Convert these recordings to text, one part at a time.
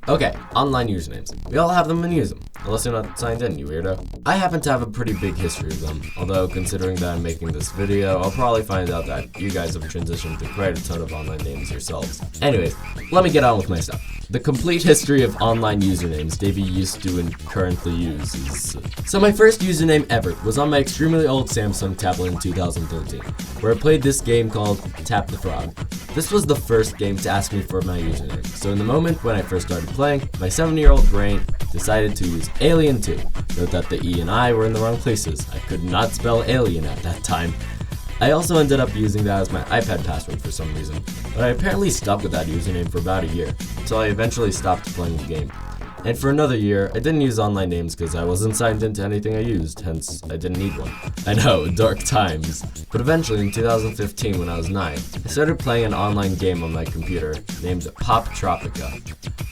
Okay, online usernames. We all have them and use them, unless you're not signed in, you weirdo. I happen to have a pretty big history of them, although considering that I'm making this video, I'll probably find out that you guys have transitioned through quite a ton of online names yourselves. Anyways, let me get on with my stuff. The complete history of online usernames Davey used to and currently uses. So my first username ever was on my extremely old Samsung tablet in 2013, where I played this game called Tap the Frog. This was the first game to ask me for my username, so in the moment when I first started playing, my 7-year-old brain decided to use Alien 2. Note that the E and I were in the wrong places. I could not spell alien at that time. I also ended up using that as my iPad password for some reason, but I apparently stuck with that username for about a year, until I eventually stopped playing the game. And for another year, I didn't use online names because I wasn't signed into anything I used, hence I didn't need one. I know, dark times. But eventually in 2015 when I was 9, I started playing an online game on my computer named Pop Tropica.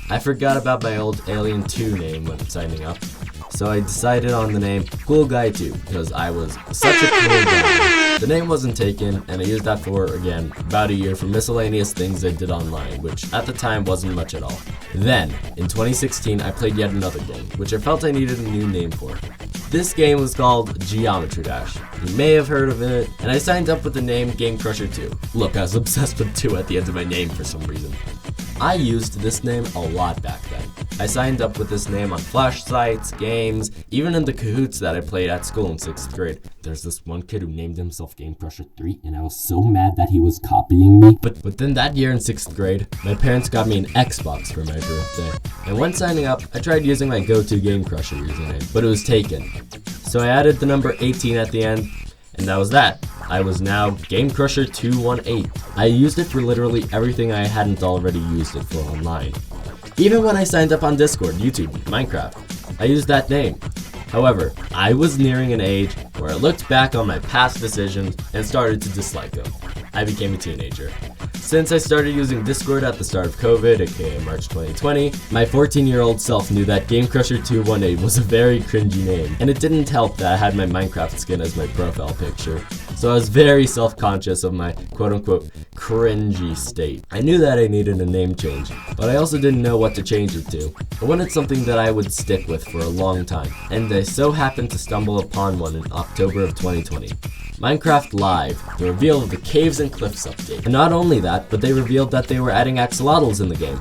I forgot about my old Alien 2 name when signing up, so I decided on the name Cool Guy 2 because I was such a cool guy. The name wasn't taken, and I used that for, again, about a year for miscellaneous things I did online, which at the time wasn't much at all. Then, in 2016, I played yet another game, which I felt I needed a new name for. This game was called Geometry Dash. You may have heard of it, and I signed up with the name Game Crusher 2. Look, I was obsessed with 2 at the end of my name for some reason. I used this name a lot back then. I signed up with this name on Flash sites, games, even in the Kahoots that I played at school in 6th grade. There's this one kid who named himself Game Crusher 3, and I was so mad that he was copying me. But then that year in 6th grade, my parents got me an Xbox for my birthday. And when signing up, I tried using my go-to Game Crusher username, but it was taken. So I added the number 18 at the end, and that was that. I was now Game Crusher 218. I used it for literally everything I hadn't already used it for online. Even when I signed up on Discord, YouTube, Minecraft, I used that name. However, I was nearing an age where I looked back on my past decisions and started to dislike them. I became a teenager. Since I started using Discord at the start of COVID, aka March 2020, my 14-year-old self knew that Game Crusher 218 was a very cringy name, and it didn't help that I had my Minecraft skin as my profile picture, so I was very self-conscious of my quote-unquote cringy state. I knew that I needed a name change, but I also didn't know what to change it to. I wanted something that I would stick with for a long time, and I so happened to stumble upon one in October of 2020. Minecraft Live, the reveal of the Caves and Cliffs update. And not only that, but they revealed that they were adding axolotls in the game.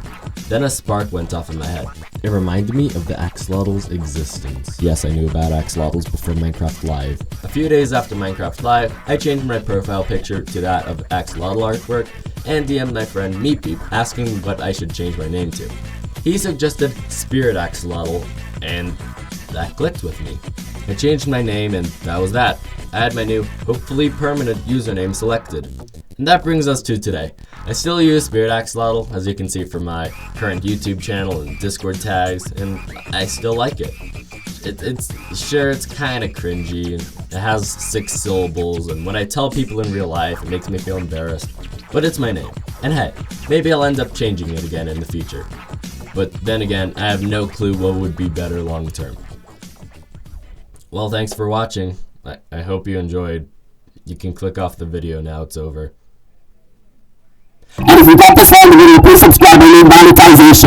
Then a spark went off in my head. It reminded me of the axolotls' existence. Yes, I knew about axolotls before Minecraft Live. A few days after Minecraft Live, I changed my profile picture to that of axolotl artwork and DM'd my friend Meatbeep asking what I should change my name to. He suggested Spirit Axolotl, and that clicked with me. I changed my name and that was that. I had my new, hopefully permanent username selected. And that brings us to today. I still use Spirit Axolotl, as you can see from my current YouTube channel and Discord tags, and I still like it. It's kind of cringy, it has 6 syllables, and when I tell people in real life, it makes me feel embarrassed. But it's my name. And hey, maybe I'll end up changing it again in the future. But then again, I have no clue what would be better long term. Well, thanks for watching. I hope you enjoyed. You can click off the video now, it's over. And if you got this far in the video, please subscribe and leave monetization.